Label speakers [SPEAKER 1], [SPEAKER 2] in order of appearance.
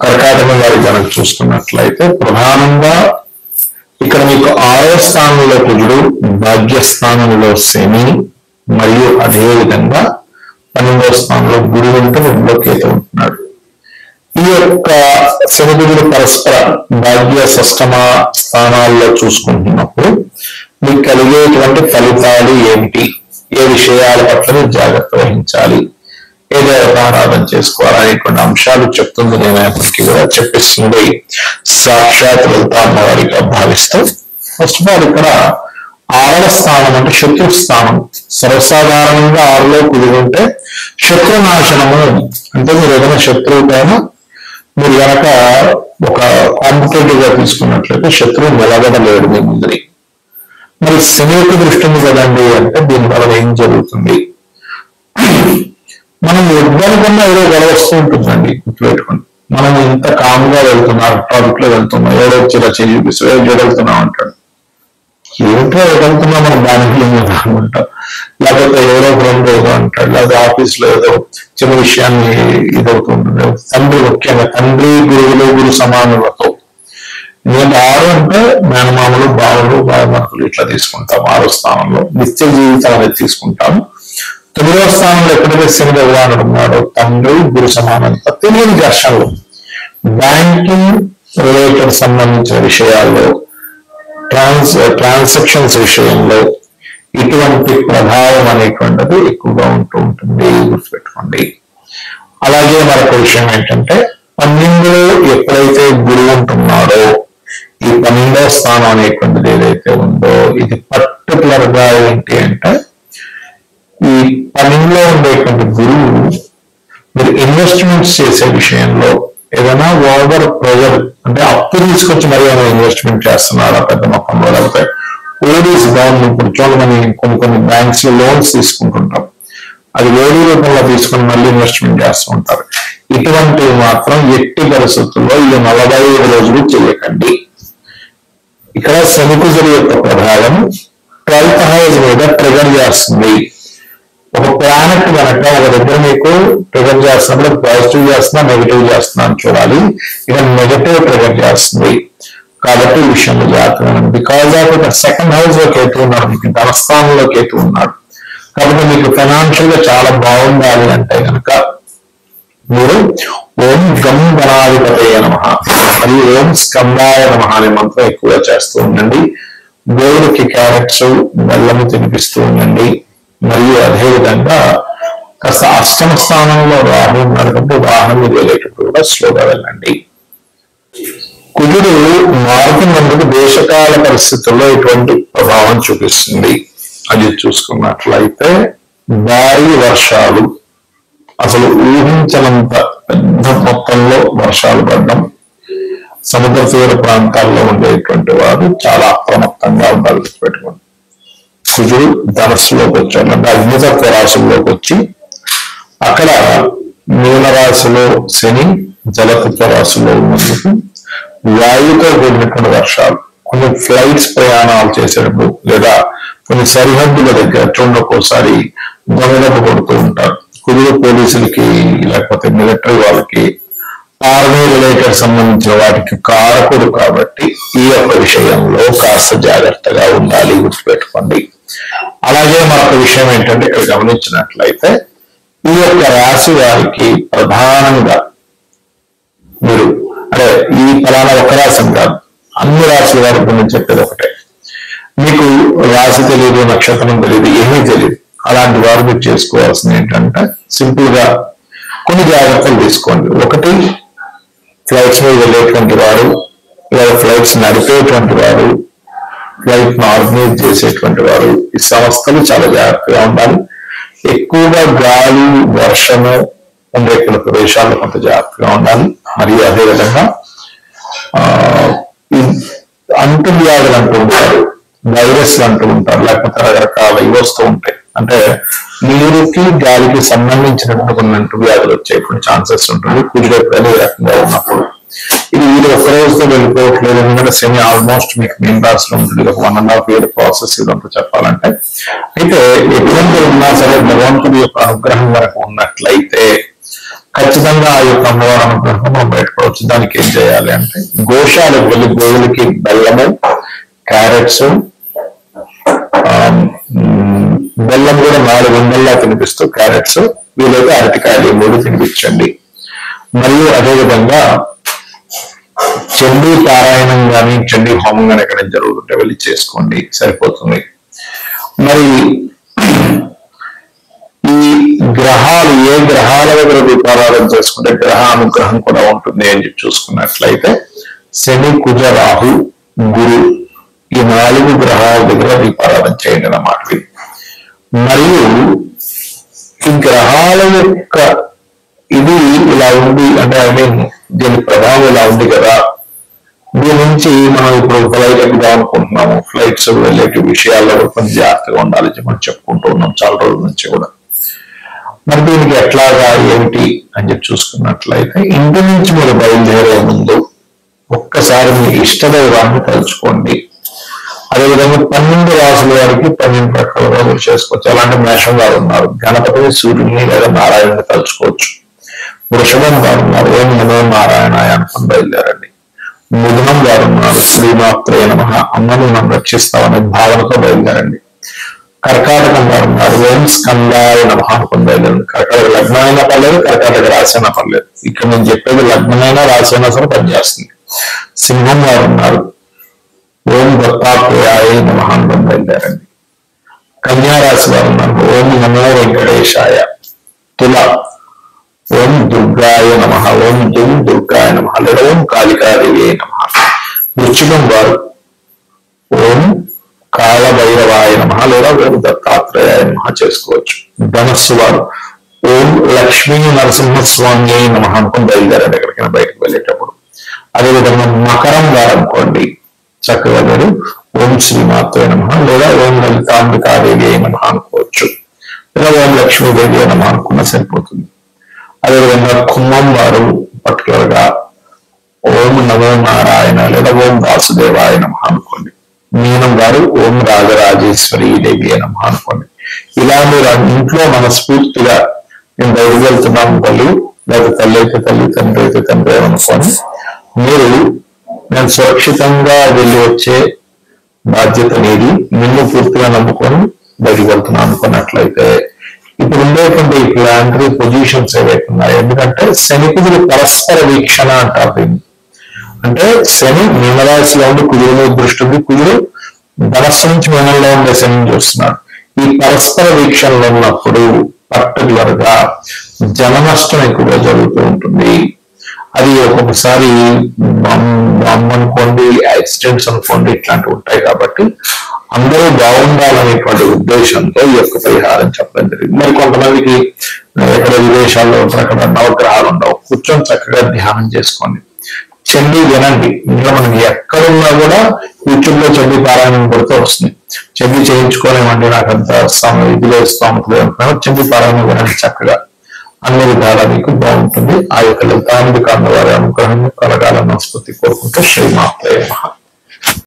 [SPEAKER 1] కర్కాటకం వారి కనుక చూసుకున్నట్లయితే ప్రధానంగా ఇక్కడ మీకు 6వ స్థానంలో కుజుడు, భాగ్యస్థానంలో శని, మరియు అదే విధంగా 12వ స్థానంలో గురువు ఉంటే 2లో కేతు ఉంటున్నాడు. ఈ యొక్క శని కుజుడు పరస్పర భాగ్య షష్టమ స్థానాల్లో చూసుకుంటున్నప్పుడు మీకు కలిగేటువంటి ఫలితాలు ఏమిటి, ఏ విషయాల పట్ల జాగ్రత్త వహించాలి, ఏ దేవతారాధన చేసుకోవాలి అనేటువంటి అంశాలు చెప్తుంది. నేనప్పటికీ కూడా చెప్పిస్తుంది సాక్షాత్ లలిత అమ్మవారిగా భావిస్తూ, ఫస్ట్ ఆఫ్ ఆల్ ఇక్కడ 6వ స్థానం అంటే శత్రు స్థానం. సర్వసాధారణంగా 6లో కుదురుంటే శత్రునాశనము అంటే మీరు ఏదైనా శత్రువు పైన మీరు కనుక ఒక కాంపిటేటివ్ గా తీసుకున్నట్లయితే శత్రువు నిలబడలేడు మీ ముందరి. మరి శని యొక్క దృష్టి ఉంది కదండి అంటే దీనివల్ల ఏం జరుగుతుంది, మనం వద్దనుకున్నా ఏదో గొడవ వస్తూ ఉంటుందండి. గుర్తుపెట్టుకోండి, మనం ఇంత కామ్గా వెళ్తున్నాం, టాపిక్ లో వెళ్తున్నాం, ఎవరో వచ్చి ఇలా చేయి చూపిస్తూ జరుగుతున్నాం అంటాడు. ఏమిటో వెళ్తున్నాం మనం దానికి అనుకుంటాం, లేకపోతే ఎవరో ఫ్రెండ్ ఏదో అంటాడు, లేకపోతే ఆఫీస్ లో ఏదో చిన్న విషయాన్ని ఇదవుతుంటుంది. తండ్రి ముఖ్యంగా తండ్రి గురువులు గురు సమానులతో నేను 6 అంటే మేనమామలు బావులు బావమరులు ఇట్లా తీసుకుంటాం. 6వ స్థానంలో నిత్య జీవితం అనేది తీసుకుంటాము. 9వ స్థానంలో ఎక్కడైతే శని భగవానుడు ఉన్నాడో తండ్రి గురు సమానంతో తెలియని ఘర్షణలు, బ్యాంకింగ్ రిలేటెడ్ సంబంధించిన విషయాల్లో, ట్రాన్సాక్షన్స్ విషయంలో ఇటువంటి ప్రభావం అనేటువంటిది ఎక్కువగా ఉంటూ ఉంటుంది. గుర్తుపెట్టుకోండి. అలాగే మరొక విషయం ఏంటంటే 12లో ఎప్పుడైతే గురువు ఉంటున్నాడో ఈ 12వ స్థానం అనేటువంటిది ఏదైతే ఉందో ఇది పర్టికులర్ గా ఏంటి అంటే ఈ 12లో ఉండేటువంటి గురువు మీరు ఇన్వెస్ట్మెంట్స్ చేసే విషయంలో ఏదైనా ఓవర్ ప్రెజర్ అంటే అప్పు తీసుకొచ్చి మరి ఏమైనా ఇన్వెస్ట్మెంట్ చేస్తున్నారా పెద్ద మొత్తంలో, లేకపోతే ఓడీస్ బాండ్ ఇప్పుడు చూడమని కొన్ని బ్యాంక్స్ లో లోన్స్ తీసుకుంటుంటాం, అది ఓడీ రూపంలో తీసుకుని మళ్ళీ ఇన్వెస్ట్మెంట్ చేస్తూ ఉంటారు. ఇటువంటివి మాత్రం ఎట్టి పరిస్థితుల్లో ఈ 45 రోజులు చేయకండి. ఇక్కడ శని కుజుడు యొక్క ప్రభావం 12th హౌస్ మీద ట్రిగర్ చేస్తుంది. ఒక ప్లానెట్ కనుక ఒక దగ్గర మీకు ట్రిగర్ చేస్తున్నప్పుడు పాజిటివ్ చేస్తున్నా నెగిటివ్ చేస్తున్నా అని చూడాలి. ఇక నెగిటివ్ ట్రిగర్ చేస్తుంది కాబట్టి ఈ విషయంలో జాగ్రత్తగా. బికాజ్ ఆఫ్ ఇక్కడ 2nd హౌస్ లో కేతు ఉన్నాడు, మీకు ధనస్థానంలో కేతు ఉన్నాడు. కాబట్టి మీకు ఫైనాన్షియల్ గా చాలా బాగుండాలి అంటే కనుక మీరు ఓం గం గణాధిపతయ నమః మరియు ఓం స్కందాయ నమః అనే మంత్రం ఎక్కువగా చేస్తూ ఉండండి. దేవుడికి క్యారెట్స్ బెల్లము తినిపిస్తూ ఉండండి. మరియు అదేవిధంగా కాస్త 8వ స్థానంలో రాహు ఉన్నాడు కాబట్టి వాహనం మీద వెళ్ళేటప్పుడు కూడా స్లోగా వెళ్ళండి. కుజుడు మారుతున్నందుకు దేశకాల పరిస్థితుల్లో ఇటువంటి ప్రభావం చూపిస్తుంది. అది చూసుకున్నట్లయితే భారీ వర్షాలు, అసలు ఊహించనంత పెద్ద మొత్తంలో వర్షాలు పడడం, సముద్ర తీర ప్రాంతాల్లో ఉండేటువంటి వారు చాలా అప్రమత్తంగా ఉండాలి. పెట్టుకోండి. కుజుడు ధనస్సులోకి వచ్చాడు అంటే అగ్నితత్వ రాశుల్లోకి వచ్చి అక్కడ మీనరాశిలో శని జలతత్వ రాశిలో ఉన్నందుకు వాయువుతో కూడినటువంటి వర్షాలు, కొన్ని ఫ్లైట్స్ ప్రయాణాలు చేసేటప్పుడు లేదా కొన్ని సరిహద్దుల దగ్గర చూడండి ఒక్కోసారి దొంగదెబ్బ కొడుతూ ఉంటారు. కుదురు పోలీసులకి లేకపోతే మిలిటరీ వాళ్ళకి ఆర్మీ రిలేటెడ్ సంబంధించిన వాటికి కారకుడు కాబట్టి ఈ యొక్క విషయంలో కాస్త జాగ్రత్తగా ఉండాలి. గుర్తుపెట్టుకోండి. అలాగే మరొక విషయం ఏంటంటే ఇక్కడ గమనించినట్లయితే ఈ యొక్క రాశి వారికి ప్రధానంగా మీరు అంటే ఈ ఫలానా ఒక రాశి కాదు, అన్ని రాశుల వారి గురించి చెప్పేది ఒకటే. మీకు రాశి తెలియదు, నక్షత్రం తెలియదు, ఏమీ తెలియదు. అలాంటి వారు మీరు చేసుకోవాల్సింది ఏంటంటే సింపుల్ గా కొన్ని జాగ్రత్తలు తీసుకోండి. ఒకటి, ఫ్లైట్స్ మీద వెళ్ళేటువంటి వారు లేదా ఫ్లైట్స్ నడిపేటువంటి వారు, ఫ్లైట్ ను ఆర్గనైజ్ చేసేటువంటి వారు ఈ సంస్థలు చాలా జాగ్రత్తగా ఉండాలి. ఎక్కువగా గాలి వర్షము ఉండే ప్రదేశాల్లో కొంత జాగ్రత్తగా ఉండాలి. మరియు అదేవిధంగా అంటు వ్యాధులు అంటూ ఉంటారు, వైరస్లు అంటూ ఉంటారు, లేకపోతే రకరకాల ఇవి వస్తూ ఉంటాయి. అంటే నీరుకి గాలికి సంబంధించినటువంటి కొన్ని అంటు వ్యాధులు వచ్చేటువంటి ఛాన్సెస్ ఉంటుంది కుజుడు ఎప్పుడైనా ఈ రకంగా ఉన్నప్పుడు. ఇది వీళ్ళు ఒక్క రోజుతో వెళ్ళిపోవట్లేదు. ఎందుకంటే శని ఆల్మోస్ట్ మీకు మెయిన్ రాశిలో ఉంటుంది. ఒక 1.5 year ప్రాసెస్ ఇదంతా చెప్పాలంటే. అయితే ఎటువంటి ఉన్నా సరే భగవంతుడి యొక్క అనుగ్రహం వరకు ఉన్నట్లయితే ఖచ్చితంగా ఆ యొక్క అమ్మవారి అనుగ్రహం మనం బయటపడవచ్చు. చేసుకోవచ్చు. దానికి ఏం చేయాలి అంటే గోశాలకు వెళ్ళి గోవులకి బెల్లము, క్యారెట్స్, బెల్లం కూడా 4 వందల్లా తినిపిస్తూ క్యారెట్స్, వీలైతే అరటికాయలు 3 తినిపించండి. మరియు అదేవిధంగా చండీ పారాయణం కానీ చండీ హోమం కానీ ఎక్కడ జరుగుతుంటే వెళ్ళి చేసుకోండి, సరిపోతుంది. మరి ఈ గ్రహాలు ఏ గ్రహాల దగ్గర దీపారాధన చేసుకుంటే గ్రహ అనుగ్రహం కూడా ఉంటుంది అని చెప్పి చూసుకున్నట్లయితే శని, కుజ, రాహు, గురు ఈ 4 గ్రహాల దగ్గర దీపారాధన చేయండి అన్నమాట. మరియు ఈ గ్రహాల యొక్క ఇది ఇలా ఉంది అంటే దీని ప్రభావం ఇలా ఉంది కదా, దీని నుంచి మనం ఇప్పుడు ఫ్లైట్ ఎక్కుదాం అనుకుంటున్నాము, ఫ్లైట్స్ వెళ్ళేటి విషయాల్లో కొంచెం జాగ్రత్తగా ఉండాలి మనం చెప్పుకుంటూ ఉన్నాం చాలా రోజుల నుంచి కూడా. మరి దీనికి ఎట్లాగా ఏమిటి అని చెప్పి చూసుకున్నట్లయితే ఇంటి నుంచి మీరు బయలుదేరే ముందు ఒక్కసారి మీ ఇష్టదైవాన్ని తలుచుకోండి. అదేవిధంగా 12 రాసుల వారికి 12 రకాల రోజులు చేసుకోవచ్చు. అలాంటి మేషం వారు ఉన్నారు, గణపతిని, సూర్యుని లేదా నారాయణని తలుచుకోవచ్చు. వృషభం వారు ఉన్నారు, ఓం నమో నారాయణాయ అనుకుని బయలుదేరండి. మిథునం వారు ఉన్నారు, శ్రీమాత్రే నమః, అమ్మను మనం రక్షిస్తామనే భావనతో బయలుదేరండి. కర్కాటకం వారు ఉన్నారు, ఓం స్కందాయ నమః అనుకుని బయలుదేరండి. కర్కాటక లగ్నం అయినా పర్లేదు, కర్కాటక రాశి అయినా పర్లేదు, ఇక్కడ నేను చెప్పేది లగ్నమైనా రాశి అయినా సరే పనిచేస్తుంది. సింహం వారు ఉన్నారు, ఓం దత్తాత్రేయాయ నమః అనుకుని బయలుదేరండి. కన్యారాశి వారు ఉన్నారు, ఓం నమో వెంకటేశాయ. తుల, ఓం దుర్గాయ నమః, ఓం దుర్గాయ నమః లేదా ఓం కాళికాదేవి నమః. వృశ్చికం వారు ఓం కాళభైరవాయ నమః లేదా ఓం దత్తాత్రేయాయ నమః చేసుకోవచ్చు. ధనస్సు వారు ఓం లక్ష్మీ నరసింహస్వామి నమః అనుకుని బయలుదేరండి ఎక్కడికైనా బయటకు వెళ్ళేటప్పుడు. అదేవిధంగా మకరం వారు అనుకోండి, చక్కగా మీరు ఓం శ్రీమాత్రే నమః లేదా ఓం లలితాంబికాదేవి నమః అనుకోవచ్చు, లేదా ఓం లక్ష్మీదేవి నమః అనుకున్నా సరిపోతుంది. అదేవిధంగా కుంభం వారు పర్టికులర్ గా ఓం నమో నారాయణ లేదా ఓం వాసుదేవాయ నమః అనుకోండి. మీనం వారు ఓం రాజరాజేశ్వరి దేవి నమః అనుకోండి. ఇలా మీరు ఇంట్లో మనస్ఫూర్తిగా నేను బయటకు వెళ్తున్నాను తల్లి, లేదా తల్లి అయితే తల్లి, తండ్రి అయితే తండ్రి అనుకోని మీరు నేను సురక్షితంగా వెళ్ళి వచ్చే బాధ్యత అనేది నిన్ను పూర్తిగా నమ్ముకొని బయటకు వెళ్తున్నాను అనుకున్నట్లయితే ఇప్పుడు ఉండేటువంటి ప్లానటరీ పొజిషన్స్ ఏవైతే ఉన్నాయి, ఎందుకంటే శని కుజుడు పరస్పర వీక్షణ అంటారు దీన్ని. అంటే శని మీనరాశిలో ఉండి కుజుడు మీద దృష్టి ఉంది, కుజుడు ధనస్సు నుంచి మీనంలో ఉండే శని చూస్తున్నాడు. ఈ పరస్పర వీక్షణలో ఉన్నప్పుడు పర్టికులర్ గా జన నష్టం ఎక్కువగా జరుగుతూ ఉంటుంది. అది ఒక్కొక్కసారి అనుకోండి, యాక్సిడెంట్స్ అనుకోండి, ఇట్లాంటివి ఉంటాయి. కాబట్టి అందరూ బాగుండాలనేటువంటి ఉద్దేశంతో ఈ యొక్క పరిహారం చెప్పడం జరిగింది. మరి కొంతమందికి ఎక్కడ విదేశాల్లో అక్కడ నవగ్రహాలు ఉండవు, కూర్చొని చక్కగా ధ్యానం చేసుకోండి, చండీ వినండి. ఇంకా మనం ఎక్కడున్నా కూడా యూట్యూబ్ లో చండీ పారాయణం కొడుతూ వస్తుంది. చండీ చేయించుకోలేమంటే నాకు అంత ఇదిలో స్తోమతలో అనుకున్నాను, చండీ పారాయణం వినండి చక్కగా, అన్ని విధాలా మీకు బాగుంటుంది. ఆ యొక్క లలితాంబిక అమ్మవారి అనుగ్రహం కలగాలని మనస్ఫూర్తి కోరుకుంటూ శ్రీమాత్రే నమః.